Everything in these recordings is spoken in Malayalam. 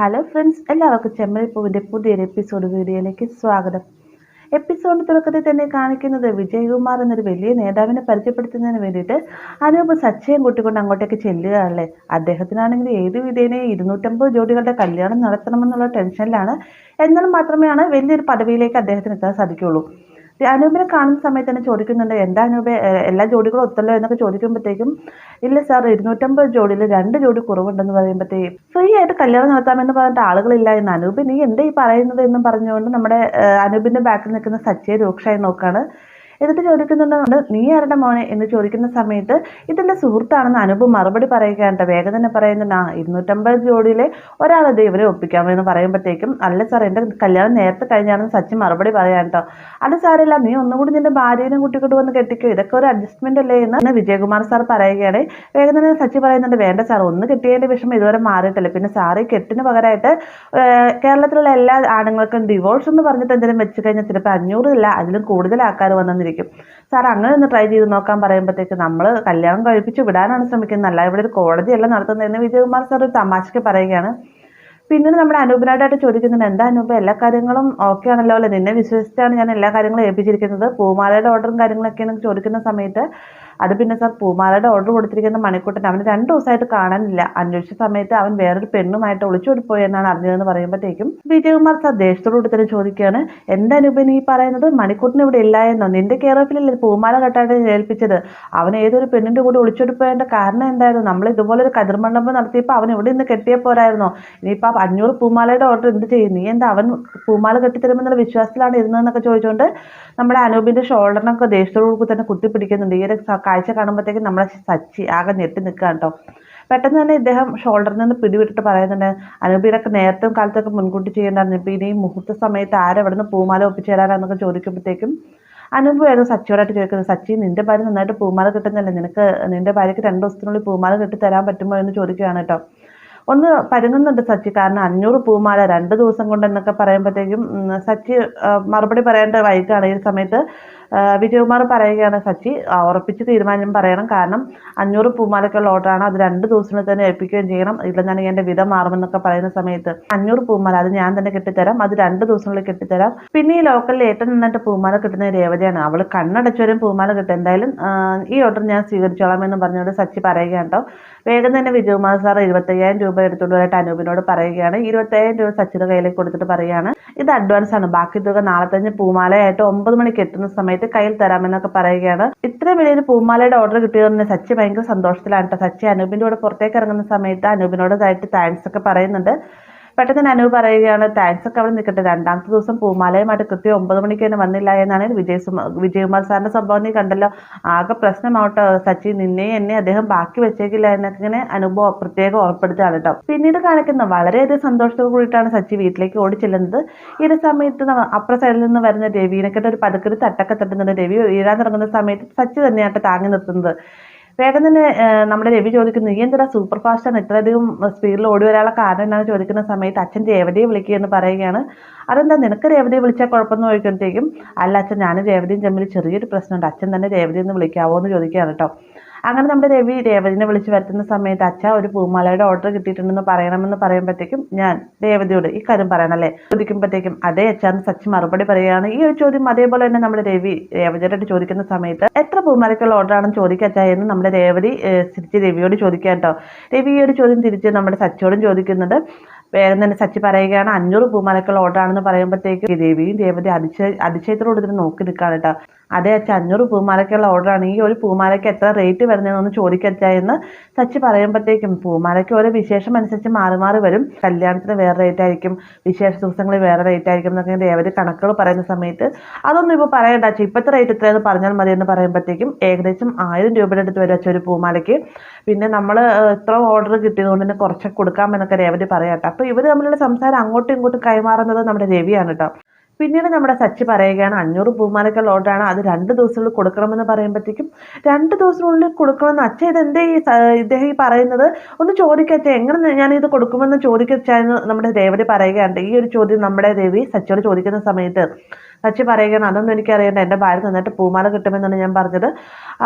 ഹലോ ഫ്രണ്ട്സ്, എല്ലാവർക്കും ചെമ്മരിപ്പൂവിൻ്റെ പുതിയൊരു എപ്പിസോഡ് വീഡിയോയിലേക്ക് സ്വാഗതം. എപ്പിസോഡിന് തുടക്കത്തിൽ തന്നെ കാണിക്കുന്നത് വിജയകുമാർ എന്നൊരു വലിയ നേതാവിനെ പരിചയപ്പെടുത്തുന്നതിന് വേണ്ടിയിട്ട് അനൂപ് സച്ചയും കൂട്ടിക്കൊണ്ട് അങ്ങോട്ടേക്ക് ചെല്ലുകയാണല്ലേ. അദ്ദേഹത്തിനാണെങ്കിൽ ഏത് വിധേനയും 250 ജോഡികളുടെ കല്യാണം നടത്തണമെന്നുള്ള ടെൻഷനിലാണ്. എന്നാൽ മാത്രമേ വലിയൊരു പദവിയിലേക്ക് അദ്ദേഹത്തിന് എത്താൻ സാധിക്കുകയുള്ളൂ. അനൂപിനെ കാണുന്ന സമയത്ത് തന്നെ ചോദിക്കുന്നുണ്ട്, എന്താ അനൂപ് എല്ലാ ജോഡികളും ഒത്തല്ലോ എന്നൊക്കെ ചോദിക്കുമ്പോഴത്തേക്കും, ഇല്ല സാർ 250 ജോഡിയിൽ 2 ജോഡി കുറവുണ്ടെന്ന് പറയുമ്പോഴത്തേക്കും ഫ്രീ ആയിട്ട് കല്യാണം നടത്താമെന്ന് പറഞ്ഞിട്ട് ആളുകളില്ല എന്ന്. അനൂപ് നീ എന്താ ഈ പറയുന്നത് എന്നും പറഞ്ഞുകൊണ്ട് നമ്മുടെ അനൂപിന്റെ ബാക്കിൽ നിൽക്കുന്ന സച്ചിയെ രൂക്ഷമായി നോക്കാണ്. എന്നിട്ട് ചോദിക്കുന്നുണ്ട്, നീ ആരുടെ മോനെ എന്ന് ചോദിക്കുന്ന സമയത്ത് ഇതെന്റെ സുഹൃത്താണെന്ന് അനൂപ് മറുപടി പറയുകയാണ്. വേഗം തന്നെ പറയുന്നുണ്ട്, 250 ജോഡിയിലെ ഒരാളെ ഇവരെ ഒപ്പിക്കാമെന്ന് പറയുമ്പോഴത്തേക്കും, അല്ല സാർ എന്റെ കല്യാണം നേരത്തെ കഴിഞ്ഞാണെന്ന് സച്ചി മറുപടി പറയാൻ കേട്ടോ. അത് സാരമില്ല, നീ ഒന്നുകൂടി നിന്റെ ഭാര്യനെ കൂട്ടിക്കൊണ്ട് വന്ന് കെട്ടിക്കോ, ഇതൊക്കെ ഒരു അഡ്ജസ്റ്റ്മെന്റ് അല്ലേ എന്ന് വിജയകുമാർ സാർ പറയുകയാണ്. വേഗം തന്നെ സച്ചി പറയുന്നുണ്ട്, വേണ്ട സാർ, ഒന്ന് കിട്ടിയതിന്റെ വിഷമം ഇതുവരെ മാറിയിട്ടില്ല. പിന്നെ സാറ് കെട്ടിന് പകരമായിട്ട് കേരളത്തിലുള്ള എല്ലാ ആണുങ്ങൾക്കും ഡിവോഴ്സ് എന്ന് പറഞ്ഞിട്ട് എന്തെങ്കിലും വെച്ച് കഴിഞ്ഞാൽ ചിലപ്പോൾ 500 ഇല്ല അതിലും കൂടുതൽ ആൾക്കാർ വന്നെന്നിരിക്കും. സാർ അങ്ങനെ ഒന്ന് ട്രൈ ചെയ്ത് നോക്കാൻ പറയുമ്പോഴത്തേക്ക്, നമ്മൾ കല്യാണം കഴിപ്പിച്ച് വിടാനാണ് ശ്രമിക്കുന്നത്, അല്ല ഇവിടെ ഒരു കോടതിയല്ല നടത്തുന്നതെന്ന് വിജയകുമാർ സാർ ഒരു തമാശയ്ക്ക് പറയുകയാണ്. പിന്നീട് നമ്മുടെ അനൂപിനായിട്ട് ചോദിക്കുന്നുണ്ട്, എന്താ അനൂപ് എല്ലാ കാര്യങ്ങളും ഓക്കെ ആണല്ലോ അല്ലേ, നിന്നെ വിശ്വസിച്ചാണ് ഞാൻ എല്ലാ കാര്യങ്ങളും ഏൽപ്പിച്ചിരിക്കുന്നത്, പൂമാലയുടെ ഓർഡറും കാര്യങ്ങളൊക്കെയാണ് ചോദിക്കുന്ന സമയത്ത്, അത് പിന്നെ സാർ പൂമാലയുടെ ഓർഡർ കൊടുത്തിരിക്കുന്ന മണിക്കൂട്ടൻ അവന് 2 ദിവസമായിട്ട് കാണാനില്ല, അന്വേഷിച്ച സമയത്ത് അവൻ വേറൊരു പെണ്ണുമായിട്ട് ഒളിച്ചോടിപ്പോയി എന്നാണ് അറിഞ്ഞതെന്ന് പറയുമ്പോഴത്തേക്കും വിജയകുമാർ സാർ ദേഷ്യത്തോടുകൂടി തന്നെ ചോദിക്കുകയാണ്, എന്താ അനൂപ് നീ പറയുന്നത്, മണിക്കൂട്ടൻ ഇവിടെ ഇല്ല എന്നോ, നിന്റെ കെയർ ഓഫിലല്ലേ പൂമാല കെട്ടായിട്ട് ഏൽപ്പിച്ചത്, അവൻ ഏതൊരു പെണ്ണിന്റെ കൂടെ ഒളിച്ചോടിപ്പോയതിന്റെ കാരണം എന്തായിരുന്നു, നമ്മൾ ഇതുപോലെ ഒരു കതിർമണ്ഡപം നടത്തിയപ്പോൾ അവൻ ഇവിടെ നിന്ന് കെട്ടിയ പോരായിരുന്നോ, ഇനിയിപ്പോൾ 500 പൂമാലയുടെ ഓർഡർ എന്ത് ചെയ്യും, നീ എന്താ അവൻ പൂമാല കെട്ടിത്തരുമെന്നുള്ള വിശ്വാസത്തിലാണ് ഇരുന്നതെന്നൊക്കെ ചോദിച്ചുകൊണ്ട് നമ്മുടെ അനൂപിന്റെ ഷോൾഡറിനൊക്കെ ദേഷ്യത്തോടു തന്നെ കുത്തിപ്പിടിക്കുന്നുണ്ട്. ഈ ഒരു കാഴ്ച കാണുമ്പോഴത്തേക്കും നമ്മളെ സച്ചി ആകെ ഞെട്ടി നിൽക്കുക കേട്ടോ. പെട്ടെന്ന് തന്നെ ഇദ്ദേഹം ഷോൾഡറിൽ നിന്ന് പിടിവിട്ടിട്ട് പറയുന്നുണ്ട്, അനൂപിനൊക്കെ നേരത്തെ കാലത്തൊക്കെ മുൻകൂട്ടി ചെയ്യേണ്ടായിരുന്നു, ഇപ്പം ഇനി മുഹൂർത്ത സമയത്ത് ആരെവിടെ നിന്ന് പൂമാല ഒപ്പിച്ചു തരാനാന്നൊക്കെ ചോദിക്കുമ്പോഴത്തേക്കും അനൂപ് വേഗം സച്ചിയോടായിട്ട് ചോദിക്കുന്നത്, സച്ചി നിന്റെ ഭാര്യ നന്നായിട്ട് പൂമാല കിട്ടുന്നല്ലേ, നിനക്ക് നിന്റെ ഭാര്യയ്ക്ക് 2 ദിവസത്തിനുള്ളിൽ പൂമാല കെട്ടി തരാൻ പറ്റുമോ എന്ന് ചോദിക്കുകയാണ് കേട്ടോ. ഒന്ന് പരുങ്ങുന്നുണ്ട് സച്ചി, കാരണം 500 പൂമാല 2 ദിവസം കൊണ്ട് എന്നൊക്കെ പറയുമ്പോഴത്തേക്കും സച്ചി മറുപടി പറയേണ്ട വൈകാണ്. ഈ സമയത്ത് വിജയകുമാർ പറയുകയാണ്, സച്ചി ഉറപ്പിച്ച് തീരുമാനം പറയണം, കാരണം 500 പൂമാലയ്ക്കുള്ള ഓർഡറാണ്, അത് 2 ദിവസത്തിൽ തന്നെ ഏൽപ്പിക്കുകയും ചെയ്യണം, ഇല്ലെന്നാണെങ്കിൽ എൻ്റെ വിധം മാറുമെന്നൊക്കെ പറയുന്ന സമയത്ത് 500 പൂമാല അത് ഞാൻ തന്നെ കെട്ടിത്തരാം, അത് 2 ദിവസങ്ങളിൽ കെട്ടിത്തരാം. പിന്നെ ഈ ലോക്കലിൽ ഏറ്റവും നന്നായിട്ട് പൂമാല കിട്ടുന്ന രേവതിയാണ്, അവൾ കണ്ണടച്ചുവരും പൂമാല കിട്ടും, എന്തായാലും ഈ ഓർഡർ ഞാൻ സ്വീകരിച്ചോളാം എന്ന് പറഞ്ഞുകൊണ്ട് സച്ചി പറയുകയാണ് കേട്ടോ. വേഗം തന്നെ വിജയകുമാർ സാർ 25,000 രൂപ എടുത്തുകൊണ്ടുവരായിട്ട് അനൂപിനോട് പറയുകയാണ്. 25,000 രൂപ സച്ചിയുടെ കയ്യിലേക്ക് കൊടുത്തിട്ട് പറയുകയാണ്, ഇത് അഡ്വാൻസ് ആണ്, ബാക്കി തുക നാളെ തന്നെ പൂമാലയായിട്ട് 9 മണിക്ക് എത്തുന്ന സമയത്ത് കയ്യിൽ തരാമെന്നൊക്കെ പറയുകയാണ്. ഇത്രയും വലിയൊരു പൂമാലയുടെ ഓർഡർ കിട്ടിയതുകൊണ്ട് സച്ചി ഭയങ്കര സന്തോഷത്തിലാണ് കേട്ടോ. സച്ചി അനൂപിന്റെ കൂടെ പുറത്തേക്ക് ഇറങ്ങുന്ന സമയത്ത് അനൂപിനോടായിട്ട് താങ്ക്സ് ഒക്കെ പറയുന്നുണ്ട്. പെട്ടെന്ന് തന്നെ അനൂപ് പറയുകയാണ്, താങ്ക്സ് ഒക്കെ അവിടെ നിൽക്കട്ടെ, 2ാമത്തെ ദിവസം പൂമാലയുമായിട്ട് കൃത്യം 9 മണിക്ക് തന്നെ വന്നില്ല എന്നാണ് വിജയകുമാർ സാറിന്റെ സംഭവം നീ കണ്ടല്ലോ, ആകെ പ്രശ്നമാവട്ടെ സച്ചി, നിന്നെ എന്നെ അദ്ദേഹം ബാക്കി വെച്ചേക്കില്ല എന്നൊക്കെ ഇങ്ങനെ അനൂപ് പ്രത്യേകം ഉറപ്പെടുത്തുകയാണ് കേട്ടോ. പിന്നീട് കാണിക്കുന്ന വളരെയധികം സന്തോഷത്തോടു കൂടിയിട്ടാണ് സച്ചി വീട്ടിലേക്ക് ഓടി ചെല്ലുന്നത്. ഈ ഒരു സമയത്ത് അപ്പുറ സൈഡിൽ നിന്ന് വരുന്ന രവിനെക്കെട്ട് ഒരു പതുക്കെ തട്ടൊക്കെ തട്ടുന്നുണ്ട്. രവി വീഴാൻ തുടങ്ങുന്ന സമയത്ത് സച്ചി തന്നെയായിട്ട് താങ്ങി നിർത്തുന്നത്. വേഗം തന്നെ നമ്മുടെ രവി ചോദിക്കുന്നു, നീ എന്തിനാ സൂപ്പർ ഫാസ്റ്റാണ് ഇത്രയധികം സ്പീഡിൽ ഓടി വരാനുള്ള കാരണം എന്നാണ് ചോദിക്കുന്ന സമയത്ത് അച്ഛൻ രേവതിയെ വിളിക്കുക എന്ന് പറയുകയാണ്. അതെന്താ നിനക്ക് രേവതിയെ വിളിച്ചാൽ കുഴപ്പമെന്ന് ചോദിക്കുമ്പോഴത്തേക്കും, അല്ല അച്ഛൻ ഞാനും രേവതിയും തമ്മിൽ ചെറിയൊരു പ്രശ്നമുണ്ട്, അച്ഛൻ തന്നെ രേവതി എന്ന് വിളിക്കാവോ എന്ന് ചോദിക്കുകയാണ് കേട്ടോ. അങ്ങനെ നമ്മുടെ രവി രേവതിനെ വിളിച്ച് വരുത്തുന്ന സമയത്ത്, അച്ഛ ഒരു പൂമാലയുടെ ഓർഡർ കിട്ടിയിട്ടുണ്ടെന്ന് പറയണമെന്ന് പറയുമ്പോഴത്തേക്കും, ഞാൻ രേവതിയോട് ഈ കാര്യം പറയണല്ലേ ചോദിക്കുമ്പോഴത്തേക്കും, അതേ അച്ഛാന്ന് സച്ചി മറുപടി പറയുകയാണ്. ഈ ഒരു ചോദ്യം അതേപോലെ തന്നെ നമ്മുടെ രവി രേവതിയോട് ചോദിക്കുന്ന സമയത്ത്, എത്ര പൂമാലയ്ക്കുള്ള ഓർഡറാണെന്ന് ചോദിക്കച്ചാ എന്ന് നമ്മുടെ രേവതി തിരിച്ച് രവിയോട് ചോദിക്കുക കേട്ടോ. രവിയോട് ചോദ്യം തിരിച്ച് നമ്മുടെ സച്ചിയോടും ചോദിക്കുന്നുണ്ട്. വേഗം തന്നെ സച്ചി പറയുകയാണ്, 500 പൂമാലയ്ക്കുള്ള ഓർഡറാണെന്ന് പറയുമ്പോഴത്തേക്ക് രവിയും രേവതി അതിശയത്തോട് ഇതിന് നോക്കി നിൽക്കുകയാണ് കേട്ടോ. അതേ അച്ഛൻ 500 പൂമാലയ്ക്കുള്ള ഓർഡറാണ്, ഈ ഒരു പൂമാലയ്ക്ക് എത്ര റേറ്റ് വരുന്നതെന്നൊന്ന് ചോദിക്കച്ചാ എന്ന് സച്ചി പറയുമ്പോഴത്തേക്കും, പൂമാലയ്ക്ക് ഓരോ വിശേഷം അനുസരിച്ച് മാറി മാറി വരും, കല്യാണത്തിന് വേറെ റേറ്റ് ആയിരിക്കും, വിശേഷ ദിവസങ്ങളിൽ വേറെ റേറ്റ് ആയിരിക്കും എന്നൊക്കെ രേവതി കണക്കുകൾ പറയുന്ന സമയത്ത്, അതൊന്നും ഇപ്പോൾ പറയണ്ട അച്ഛൻ, ഇപ്പോഴത്തെ റേറ്റ് ഇത്രയെന്ന് പറഞ്ഞാൽ മതി എന്ന് പറയുമ്പോഴത്തേക്കും ഏകദേശം 1000 രൂപയുടെ അടുത്ത് വരും അച്ഛൻ ഒരു പൂമാലയ്ക്ക്. പിന്നെ നമ്മൾ ഇത്ര ഓർഡർ കിട്ടിയതുകൊണ്ട് തന്നെ കുറച്ചൊക്കെ കൊടുക്കാമെന്നൊക്കെ രേവതി പറയാട്ടോ. അപ്പോൾ ഇവർ തമ്മിലുള്ള സംസാരം അങ്ങോട്ടും ഇങ്ങോട്ടും കൈമാറുന്നത് നമ്മുടെ രവിയാണ് കേട്ടോ. പിന്നീട് നമ്മുടെ സച്ചി പറയുകയാണ്, 500 പൂമാലയ്ക്കുള്ള ഓർഡറാണ്, അത് 2 ദിവസത്തിനുള്ളിൽ കൊടുക്കണമെന്ന് പറയുമ്പോഴത്തേക്കും, 2 ദിവസത്തിനുള്ളിൽ കൊടുക്കണമെന്ന് അച്ഛൻ ഇതെന്തേ ഇദ്ദേഹം ഈ പറയുന്നത്, ഒന്ന് ചോദിക്കച്ചേ, എങ്ങനെ ഞാനിത് കൊടുക്കുമെന്ന് ചോദിക്കച്ചാന്ന് നമ്മുടെ രേവതി പറയുകയാണ്. ഈ ഒരു ചോദ്യം നമ്മുടെ രവി സച്ചിയോട് ചോദിക്കുന്ന സമയത്ത് സച്ചി പറയുകയാണ്, അതൊന്നും എനിക്കറിയണ്ട, എൻ്റെ ഭാര്യ നന്നായിട്ട് പൂമാല കിട്ടുമെന്നാണ് ഞാൻ പറഞ്ഞത്.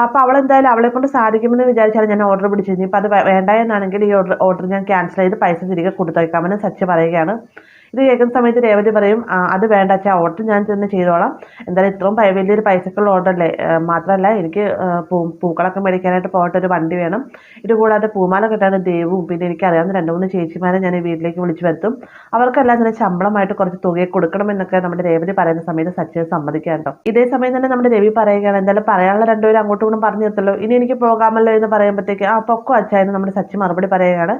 അപ്പോൾ അവളെന്തായാലും അവളെ കൊണ്ട് സാധിക്കുമെന്ന് വിചാരിച്ചാണ് ഞാൻ ഓർഡർ പിടിച്ചത്. ഇപ്പം അത് വേണ്ട എന്നാണെങ്കിൽ ഈ ഓർഡർ ഞാൻ ക്യാൻസൽ ചെയ്ത് പൈസ തിരികെ കൊടുത്തേക്കാമെന്ന് സച്ചി പറയുകയാണ്. ഇത് കേൾക്കുന്ന സമയത്ത് രേവതി പറയും, അത് വേണ്ട അച്ഛാ, ഓർഡർ ഞാൻ തന്നെ ചെയ്തോളാം. എന്തായാലും ഇത്രയും വലിയൊരു പൈസക്കുള്ള ഓർഡറല്ലേ. മാത്രമല്ല എനിക്ക് പൂക്കളൊക്കെ മേടിക്കാനായിട്ട് പോയിട്ട് ഒരു വണ്ടി വേണം. ഇതുകൂടാതെ പൂമാല കെട്ടാൻ ദേവും പിന്നെ എനിക്ക് അറിയാവുന്ന 2-3 ചേച്ചിമാരെ ഞാൻ ഈ വീട്ടിലേക്ക് വിളിച്ചു വരുത്തും. അവർക്കെല്ലാം തന്നെ ശമ്പളമായിട്ട് കുറച്ച് തുകയെ കൊടുക്കണമെന്നൊക്കെ നമ്മുടെ രേവതി പറയുന്ന സമയത്ത് സച്ചിൻ സമ്മതിക്കാൻ കേട്ടോ. ഇതേ സമയം തന്നെ നമ്മുടെ രവി പറയുകയാണ്, എന്തായാലും പറയാനുള്ള രണ്ടുപേരും അങ്ങോട്ടും ഇങ്ങോട്ടും പറഞ്ഞു നിർത്തല്ലോ, ഇനി എനിക്ക് പോകാമല്ലോ എന്ന് പറയുമ്പോഴത്തേക്ക് പൊക്കോ അച്ഛായെന്ന് നമ്മുടെ സച്ചി മറുപടി പറയുകയാണ്.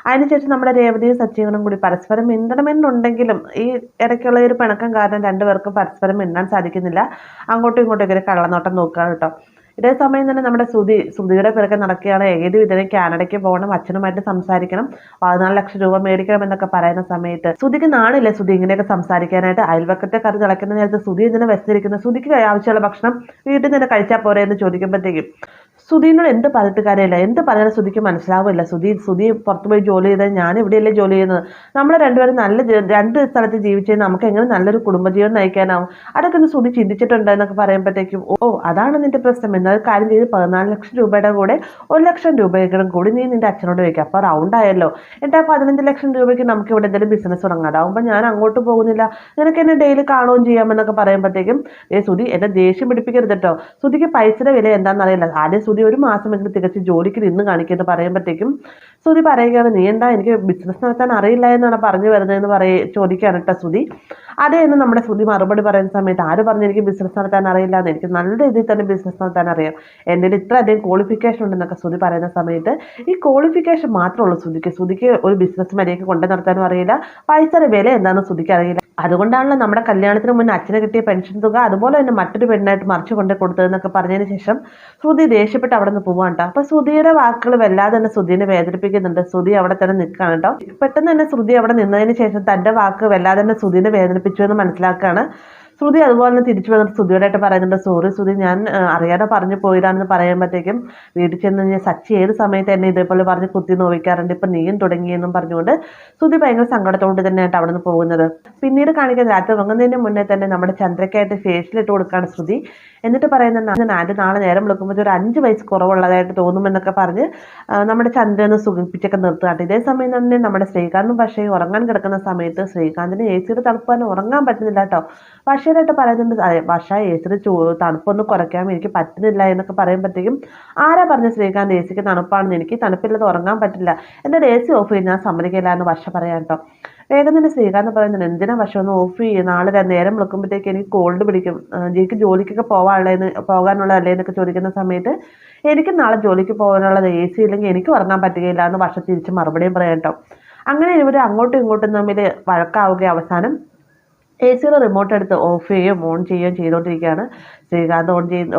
അതിനുശേഷം നമ്മുടെ രേവതിയും സച്ചിനും കൂടി പരസ്പരം മിണ്ടണമെന്നുണ്ടെങ്കിലും ഈ ഇടയ്ക്കുള്ള ഒരു പിണക്കം കാരണം രണ്ടുപേർക്കും പരസ്പരം മിണ്ടാൻ സാധിക്കുന്നില്ല. അങ്ങോട്ടും ഇങ്ങോട്ടും ഒരു കള്ളനോട്ടം നോക്കുകയാണ് കേട്ടോ. ഇതേ സമയം തന്നെ നമ്മുടെ ശ്രുതിയുടെ പിറകെ നടക്കുകയാണ്. ഏത് വിധേന കാനഡയ്ക്ക് പോകണം, അച്ഛനുമായിട്ട് സംസാരിക്കണം, 14 ലക്ഷം രൂപ മേടിക്കണം എന്നൊക്കെ പറയുന്ന സമയത്ത് ശ്രുതിക്ക് നാണില്ലേ ശ്രുതി ഇങ്ങനെയൊക്കെ സംസാരിക്കാനായിട്ട്. അയൽവക്കത്തെ കറി തിളയ്ക്കുന്ന നേരത്ത് ശ്രുതി ഇതിനെ വെച്ചിരിക്കുന്നത്, ശ്രുതിക്ക് ആവശ്യമുള്ള ഭക്ഷണം വീട്ടിൽ നിന്ന് കഴിച്ചാൽ പോരെ എന്ന് ചോദിക്കുമ്പോഴത്തേക്കും ശ്രുതിനോട് എന്ത് പറഞ്ഞിട്ട് കാര്യമില്ല, എന്ത് പറഞ്ഞാലും ശ്രുതിക്ക് മനസ്സിലാവില്ല. ശ്രുതി പുറത്തു പോയി ജോലി ചെയ്താൽ ഞാൻ ഇവിടെയല്ലേ ജോലി ചെയ്യുന്നത്, നമ്മൾ രണ്ടുപേരും രണ്ട് സ്ഥലത്ത് ജീവിച്ച് നമുക്ക് എങ്ങനെ നല്ലൊരു കുടുംബജീവൻ നയിക്കാനാവും, അതൊക്കെ ഒന്ന് ശ്രുതി ചിന്തിച്ചിട്ടുണ്ട് എന്നൊക്കെ പറയുമ്പോഴത്തേക്കും അതാണ് നിന്റെ പ്രശ്നം. എന്നാൽ കാര്യം ചെയ്ത് 14 ലക്ഷം രൂപയുടെ കൂടെ 1 ലക്ഷം രൂപയും കൂടി നീ നിന്റെ അച്ഛനോട് വയ്ക്കുക, അപ്പോൾ റൗണ്ട് ആയല്ലോ. എൻ്റെ 15 ലക്ഷം രൂപയ്ക്ക് നമുക്ക് ഇവിടെ എന്തെങ്കിലും ബിസിനസ് തുടങ്ങാം, അതാവുമ്പോൾ ഞാൻ അങ്ങോട്ട് പോകുന്നില്ല, നിനക്ക് എന്നെ ഡെയിലി കാണുകയും ചെയ്യാമെന്നൊക്കെ പറയുമ്പോഴത്തേക്കും ശ്രുതി എന്നെ ദേഷ്യം പിടിപ്പിക്കരുത് കേട്ടോ, ശ്രുതിക്ക് പൈസയുടെ വില എന്താണെന്നറിയില്ല, ആദ്യം ശ്രുതി ഒരു മാസമെങ്കിലും തികച്ച് ജോലിക്ക് നിന്ന് കാണിക്കുമെന്ന് പറയുമ്പോഴത്തേക്കും ശ്രുതി പറയുകയാണ്, നീ എന്താ എനിക്ക് ബിസിനസ് നടത്താൻ അറിയില്ല എന്നാണ് പറഞ്ഞു വരുന്നതെന്ന് ചോദിക്കുകയാണ് കേട്ടോ ശ്രുതി. അതേ എന്ന് നമ്മുടെ ശ്രുതി മറുപടി പറയുന്ന സമയത്ത്, ആര് പറഞ്ഞു എനിക്ക് ബിസിനസ് നടത്താൻ അറിയില്ല എന്ന്, എനിക്ക് നല്ല രീതിയിൽ തന്നെ ബിസിനസ് നടത്താൻ അറിയാം, എൻ്റെ ഇത്ര അധികം ക്വാളിഫിക്കേഷൻ ഉണ്ടെന്നൊക്കെ ശ്രുതി പറയുന്ന സമയത്ത് ഈ ക്വാളിഫിക്കേഷൻ മാത്രമേ ഉള്ളൂ ശ്രുതിക്ക് ഒരു ബിസിനസ് മര്യാദയ്ക്ക് കൊണ്ടു നടത്താനും അറിയില്ല, പൈസയുടെ വില എന്താണെന്ന് ശ്രുതിക്ക് അറിയില്ല. അതുകൊണ്ടാണല്ലോ നമ്മുടെ കല്യാണത്തിന് മുന്നേ അച്ഛന് കിട്ടിയ പെൻഷൻ തുക അതുപോലെ തന്നെ മറ്റൊരു പെണ്ണായിട്ട് മറിച്ച് കൊണ്ട് കൊടുത്തതെന്നൊക്കെ പറഞ്ഞതിന് ശേഷം ശ്രുതി ദേഷ്യപ്പെട്ട് അവിടെ നിന്ന് പോവാൻ കേട്ടോ. അപ്പൊ ശ്രുതിയുടെ വാക്കുകൾ വല്ലാതെ തന്നെ ശ്രുതിനെ വേദനിപ്പിക്കുന്നുണ്ട്. ശ്രുതി അവിടെ തന്നെ നിൽക്കുകയാണ് കേട്ടോ. പെട്ടെന്ന് തന്നെ ശ്രുതി അവിടെ നിന്നതിന് ശേഷം തന്റെ വാക്ക് വല്ലാതെ തന്നെ ശ്രുതിനെ വേദനിപ്പിച്ചു എന്ന് മനസ്സിലാക്കുകയാണ്. ശ്രുതി അതുപോലെ തന്നെ തിരിച്ചു വന്നിട്ട് ശ്രുതിയോടായിട്ട് പറയുന്നുണ്ട്, സോറി ശ്രുതി, ഞാൻ അറിയാതെ പറഞ്ഞു പോയതാണെന്ന് പറയുമ്പോഴത്തേക്കും വീട്ടിൽ ചെന്ന് സച്ചി ഏത് സമയത്ത് എന്നെ ഇതേപോലെ പറഞ്ഞ് കുത്തി നോവിക്കാറുണ്ട്, ഇപ്പം നീയും തുടങ്ങിയെന്നും പറഞ്ഞുകൊണ്ട് ശ്രുതി ഭയങ്കര സങ്കടത്തോട് തന്നെയായിട്ട് അവിടെ നിന്ന് പോകുന്നത്. പിന്നീട് കാണിക്കുന്ന രാത്രി ഉറങ്ങുന്നതിന് മുന്നേ തന്നെ നമ്മുടെ ചന്ദ്രയ്ക്കായിട്ട് ഫേഷ്യലിട്ട് കൊടുക്കുകയാണ് ശ്രുതി. എന്നിട്ട് പറയുന്നുണ്ട്, ആൻറ്റി നാളെ നേരം വിളിക്കുമ്പോൾ ഒരു 5 വയസ്സ് കുറവുള്ളതായിട്ട് തോന്നുമെന്നൊക്കെ പറഞ്ഞ് നമ്മുടെ ചന്ദ്രനെ സുഖിപ്പിച്ചൊക്കെ നിർത്തുകയാണ്. ഇതേ സമയം തന്നെ നമ്മുടെ ശ്രീകാന്തും പക്ഷേ ഉറങ്ങാൻ കിടക്കുന്ന സമയത്ത് ശ്രീകാന്തിന് AC തണുപ്പാൻ ഉറങ്ങാൻ പറ്റുന്നില്ല കേട്ടോ. പക്ഷേരായിട്ട് പറയുന്നുണ്ട്, പക്ഷേ AC തണുപ്പൊന്ന് കുറയ്ക്കാൻ എനിക്ക് പറ്റുന്നില്ല എന്നൊക്കെ പറയുമ്പോഴത്തേക്കും ആരാ പറഞ്ഞ ശ്രീകാന്ത് AC തണുപ്പാണെന്ന്, എനിക്ക് തണുപ്പില്ലാതെ ഉറങ്ങാൻ പറ്റില്ല, എൻ്റെ AC ഓഫ് ചെയ്ത് ഞാൻ സമ്മതിക്കില്ല എന്ന് വർഷ പറയാം കേട്ടോ. വേഗം തന്നെ ശ്രീകാന്ത് പറയുന്നുണ്ട്, എന്തിനാ വർഷം ഒന്ന് ഓഫ് ചെയ്യും, നാളെ നേരം വിളിക്കുമ്പോഴത്തേക്ക് എനിക്ക് കോൾഡ് പിടിക്കും, എനിക്ക് ജോലിക്കൊക്കെ പോകാനുള്ളതല്ലേ എന്നൊക്കെ ചോദിക്കുന്ന സമയത്ത് എനിക്ക് നാളെ ജോലിക്ക് പോകാനുള്ളത് AC ഇല്ലെങ്കിൽ എനിക്ക് ഉറങ്ങാൻ പറ്റുകയില്ല എന്ന് വർഷം തിരിച്ച് മറുപടിയും പറയാം കേട്ടോ. അങ്ങനെ ഇവർ അങ്ങോട്ടും ഇങ്ങോട്ടും തമ്മിൽ വഴക്കാവുക. അവസാനം AC-യുടെ റിമോട്ട് എടുത്ത് ഓഫ് ചെയ്യുകയും ഓൺ ചെയ്യുകയും ചെയ്തുകൊണ്ടിരിക്കുകയാണ്. ശ്രീകാന്ത്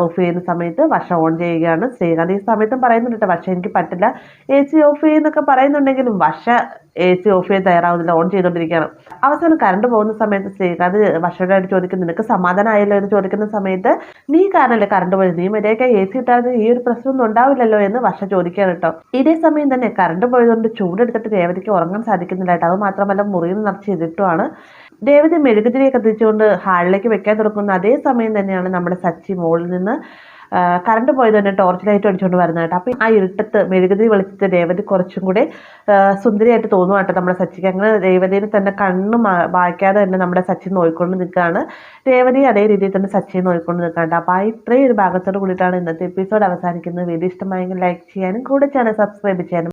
ഓഫ് ചെയ്യുന്ന സമയത്ത് വർഷ ഓൺ ചെയ്യുകയാണ്. ശ്രീകാന്ത് ഈ സമയത്തും പറയുന്നുണ്ട്, വർഷ എനിക്ക് പറ്റില്ല, AC ഓഫ് ചെയ്യുന്നൊക്കെ പറയുന്നുണ്ടെങ്കിലും വർഷ AC ഓഫ് ചെയ്യാൻ തയ്യാറാവുന്നില്ല, ഓൺ ചെയ്തുകൊണ്ടിരിക്കുകയാണ്. അവസാനം കറണ്ട് പോകുന്ന സമയത്ത് ശ്രീകാന്ത് വർഷയോടായിട്ട് ചോദിക്കും, നിനക്ക് സമാധാനമായല്ലോ എന്ന് ചോദിക്കുന്ന സമയത്ത്, നീ കാരണമല്ലേ കറണ്ട് പോയത്, നീ മര്യാദയ്ക്ക് AC ഇട്ടാതെ ഈ ഒരു പ്രശ്നമൊന്നും ഉണ്ടാവില്ലല്ലോ എന്ന് വർഷ ചോദിക്കുകയാണ് കേട്ടോ. ഇതേ സമയം തന്നെ കറണ്ട് പോയതുകൊണ്ട് ചൂടെടുത്തിട്ട് രേവതിക്ക് ഉറങ്ങാൻ സാധിക്കുന്നില്ല കേട്ടോ. അത് മാത്രമല്ല മുറിയിൽ നിറച്ച് ഇരുട്ടുമാണ്. രേവതി മെഴുകുതിരിയെ കത്തിച്ചുകൊണ്ട് ഹാളിലേക്ക് വെക്കാൻ തുറക്കുന്ന അതേ സമയം തന്നെയാണ് നമ്മുടെ സച്ചി മുകളിൽ നിന്ന് കറണ്ട് പോയത് തന്നെ ടോർച്ച് ലൈറ്റ് അടിച്ചുകൊണ്ട് വരുന്നത് കേട്ടോ. അപ്പം ആ ഇരുട്ടത്ത് മെഴുകുതിരി വെളിച്ചത്ത് രേവതി കുറച്ചും കൂടെ സുന്ദരിയായിട്ട് തോന്നുക കേട്ടോ നമ്മുടെ സച്ചിക്ക്. അങ്ങനെ രേവതിനെ തന്നെ കണ്ണും വായിക്കാതെ തന്നെ നമ്മുടെ സച്ചി നോക്കിക്കൊണ്ട് നിൽക്കുകയാണ്. രേവതി അതേ രീതിയിൽ തന്നെ സച്ചിയെ നോക്കിക്കൊണ്ട് നിൽക്കാണ്ട്. അപ്പോൾ ഇത്രയും ഒരു ഭാഗത്തോട് കൂടിയിട്ടാണ് ഇന്നത്തെ എപ്പിസോഡ് അവസാനിക്കുന്നത്. വീഡിയോ ഇഷ്ടമായെങ്കിൽ ലൈക്ക് ചെയ്യാനും കൂടെ ചാനൽ സബ്സ്ക്രൈബ് ചെയ്യാനും